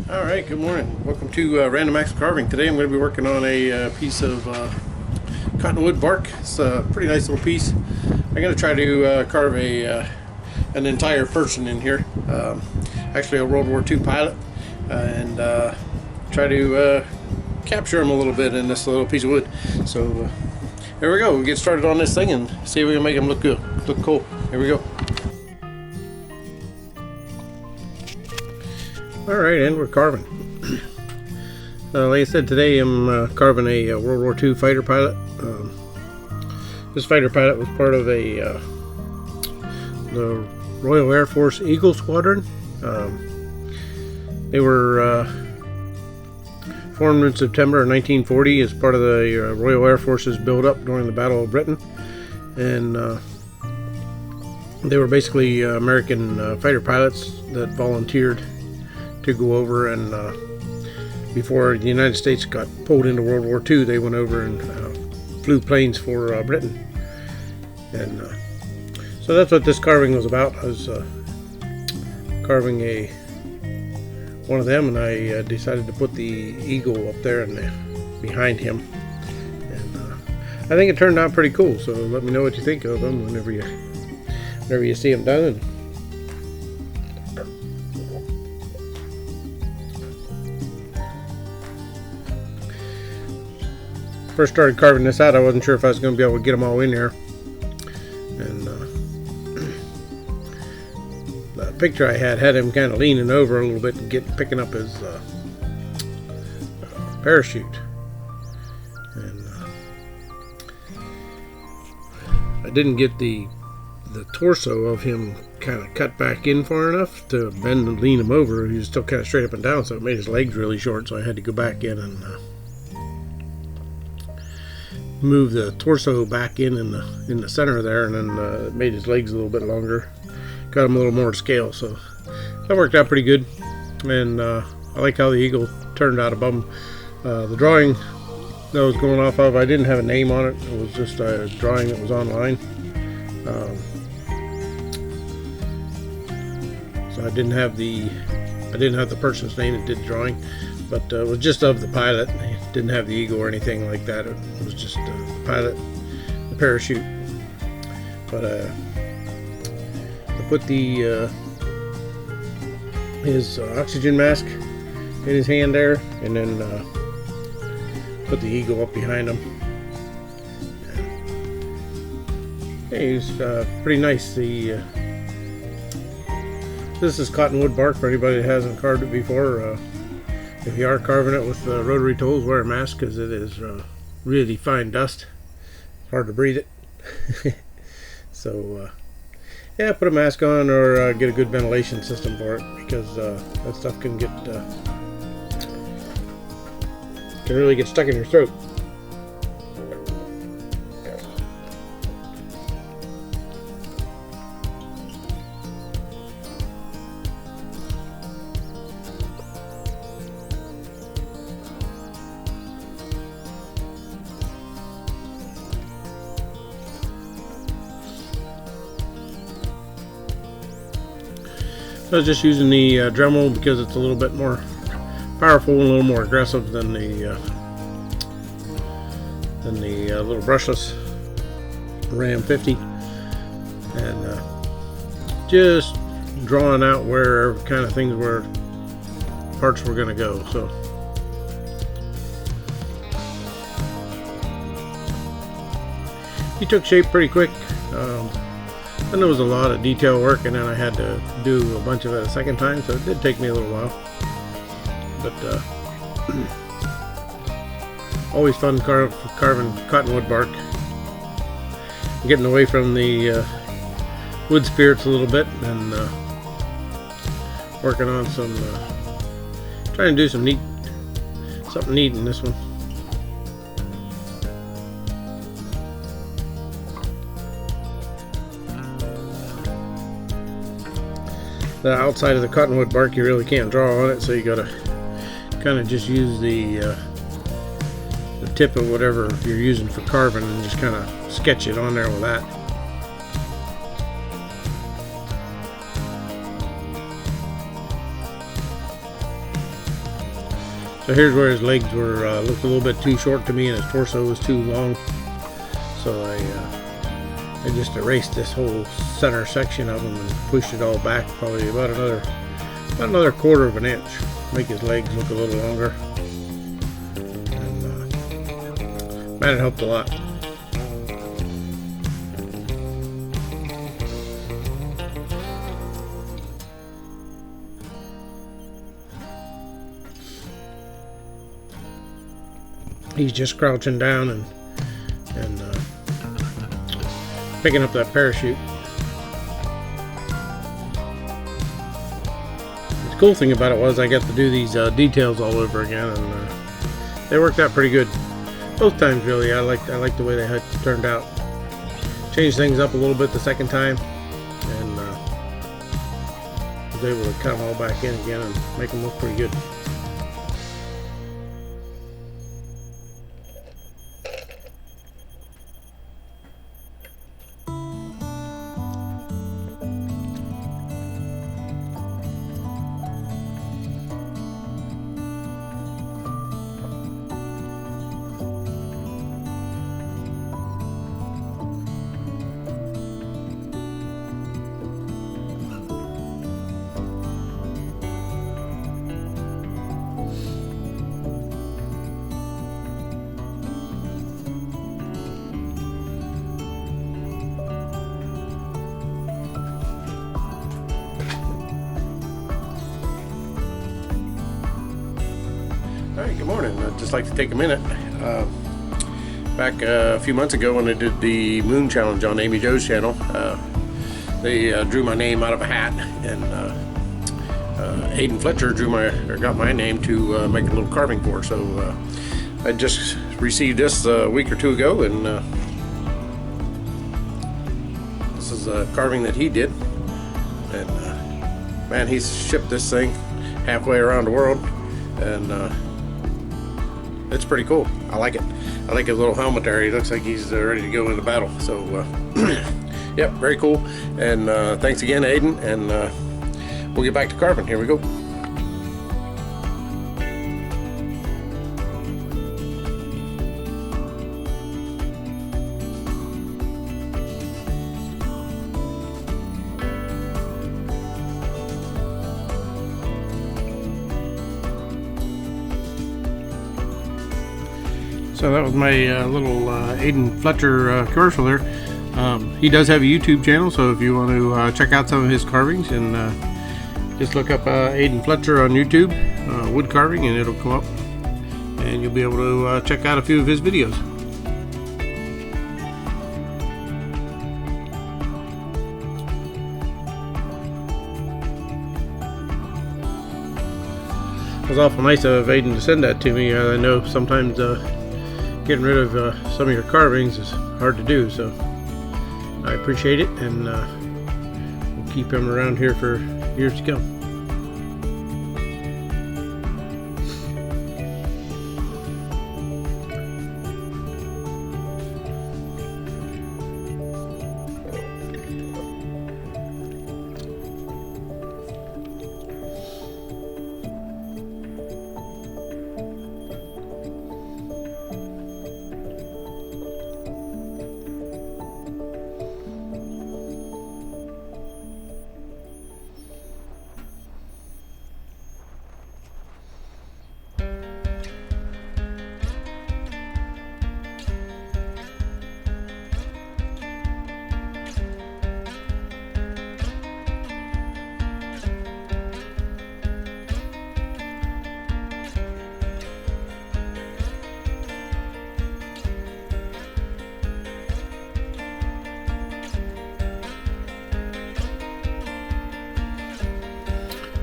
Alright, good morning. Welcome to Random Acts of Carving. Today I'm going to be working on a piece of cottonwood bark. It's a pretty nice little piece. I'm going to try to carve an entire person in here. Actually a World War II pilot. And try to capture him a little bit in this little piece of wood. So here we go. We'll get started on this thing and see if we can make him look good. Look cool. Here we go. Alright, and we're carving. Like I said, today I'm carving a World War II fighter pilot. This fighter pilot was part of the Royal Air Force Eagle Squadron. They were formed in September of 1940 as part of the Royal Air Force's build-up during the Battle of Britain. And they were basically American fighter pilots that volunteered to go over, and before the United States got pulled into World War II, they went over and flew planes for Britain. And so that's what this carving was about. I was carving one of them, and I decided to put the eagle up there and behind him. And I think it turned out pretty cool. So let me know what you think of them whenever you see them done. And first started carving this out, I wasn't sure if I was going to be able to get them all in there. And the picture I had him kind of leaning over a little bit and picking up his parachute. And I didn't get the torso of him kind of cut back in far enough to bend and lean him over. He was still kind of straight up and down, so it made his legs really short, so I had to go back in and move the torso back in the center there, and then it made his legs a little bit longer, got him a little more to scale. So that worked out pretty good, and I like how the eagle turned out above him. The drawing that I was going off of, I didn't have a name on it. It was just a drawing that was online, so I didn't have the person's name that did the drawing. But it was just of the pilot. It didn't have the eagle or anything like that. It was just the pilot, the parachute. But I put his oxygen mask in his hand there, and then put the eagle up behind him. Hey, he's pretty nice. This is cottonwood bark for anybody that hasn't carved it before. If you are carving it with rotary tools, wear a mask because it is really fine dust. Hard to breathe it. So, yeah, put a mask on or get a good ventilation system for it, because that stuff can really get stuck in your throat. I was just using the Dremel because it's a little bit more powerful and a little more aggressive than the little brushless Ram 50, and just drawing out where kind of things where parts were going to go. So he took shape pretty quick. And there was a lot of detail work, and then I had to do a bunch of it a second time, so it did take me a little while. But always fun carving cottonwood bark. Getting away from the wood spirits a little bit, and working on trying to do something neat in this one. The outside of the cottonwood bark you really can't draw on it, so you gotta kind of just use the tip of whatever you're using for carving and just kind of sketch it on there with that. So here's where his legs were looked a little bit too short to me, and his torso was too long. So I just erased this whole center section of him and pushed it all back, probably about another quarter of an inch, make his legs look a little longer. And man, it helped a lot. He's just crouching down and picking up that parachute. The cool thing about it was I got to do these details all over again, and they worked out pretty good both times. Really, I liked the way they had turned out. Changed things up a little bit the second time, and was able to cut them all back in again and make them look pretty good. Alright, good morning. I'd just like to take a minute. Back a few months ago when I did the Moon Challenge on Amy Joe's channel, they drew my name out of a hat, and Aiden Fletcher got my name to make a little carving for. So I just received this a week or two ago, and this is a carving that he did. And man, he's shipped this thing halfway around the world, and it's pretty cool. I like it. I like his little helmet there. He looks like he's ready to go into battle. So, yep, very cool. And thanks again, Aiden. And we'll get back to carving. Here we go. So that was my little Aiden Fletcher commercial there. He does have a YouTube channel, so if you want to check out some of his carvings, and just look up Aiden Fletcher on YouTube, wood carving, and it'll come up, and you'll be able to check out a few of his videos. It was awful nice of Aiden to send that to me. I know sometimes getting rid of some of your carvings is hard to do, so I appreciate it, and we'll keep him around here for years to come.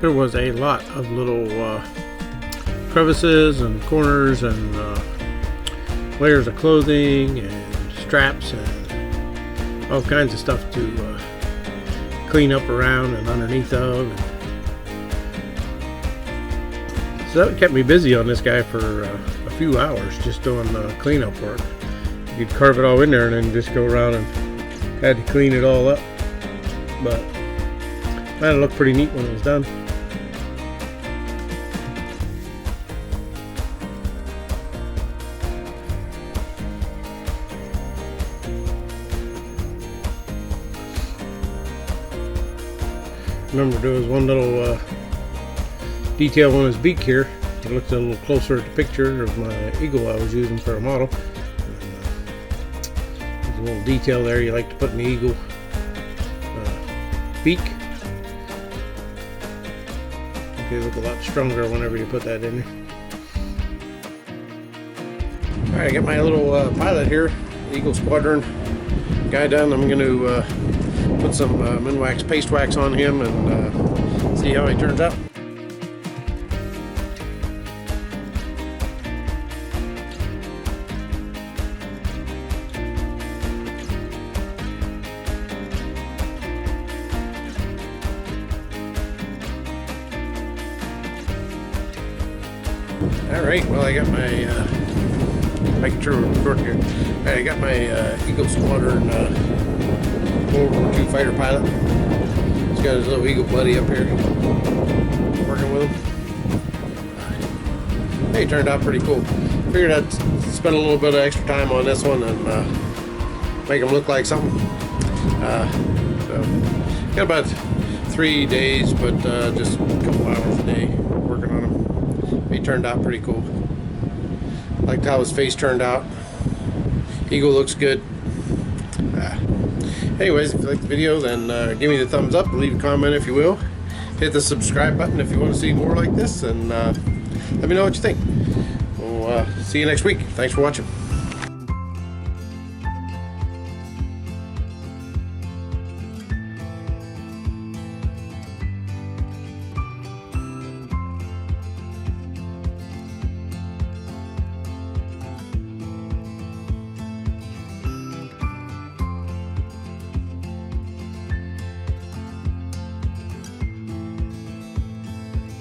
There was a lot of little crevices and corners and layers of clothing and straps and all kinds of stuff to clean up around and underneath of. So that kept me busy on this guy for a few hours, just doing cleanup work. You'd carve it all in there and then just go around and had to clean it all up. But man, it looked pretty neat when it was done. remember there was one little detail on his beak here. I looked a little closer at the picture of my eagle I was using for a model. There's a little detail there you like to put in the eagle beak. They look a lot stronger whenever you put that in there. Alright, I got my little pilot here, Eagle Squadron guy done. I'm going to put some Minwax paste wax on him and see how he turns out. Alright, well, I got my making sure we're recording here. Alright, I got my Eagle Squadron World War II fighter pilot. He's got his little eagle buddy up here working with him. Hey, it turned out pretty cool. Figured I'd spend a little bit of extra time on this one and make him look like something. So, got about 3 days, but just a couple hours a day working on him. He turned out pretty cool. Liked how his face turned out. Eagle looks good. Anyways, if you like the video, then give me the thumbs up, leave a comment if you will. Hit the subscribe button if you want to see more like this, and let me know what you think. We'll see you next week. Thanks for watching.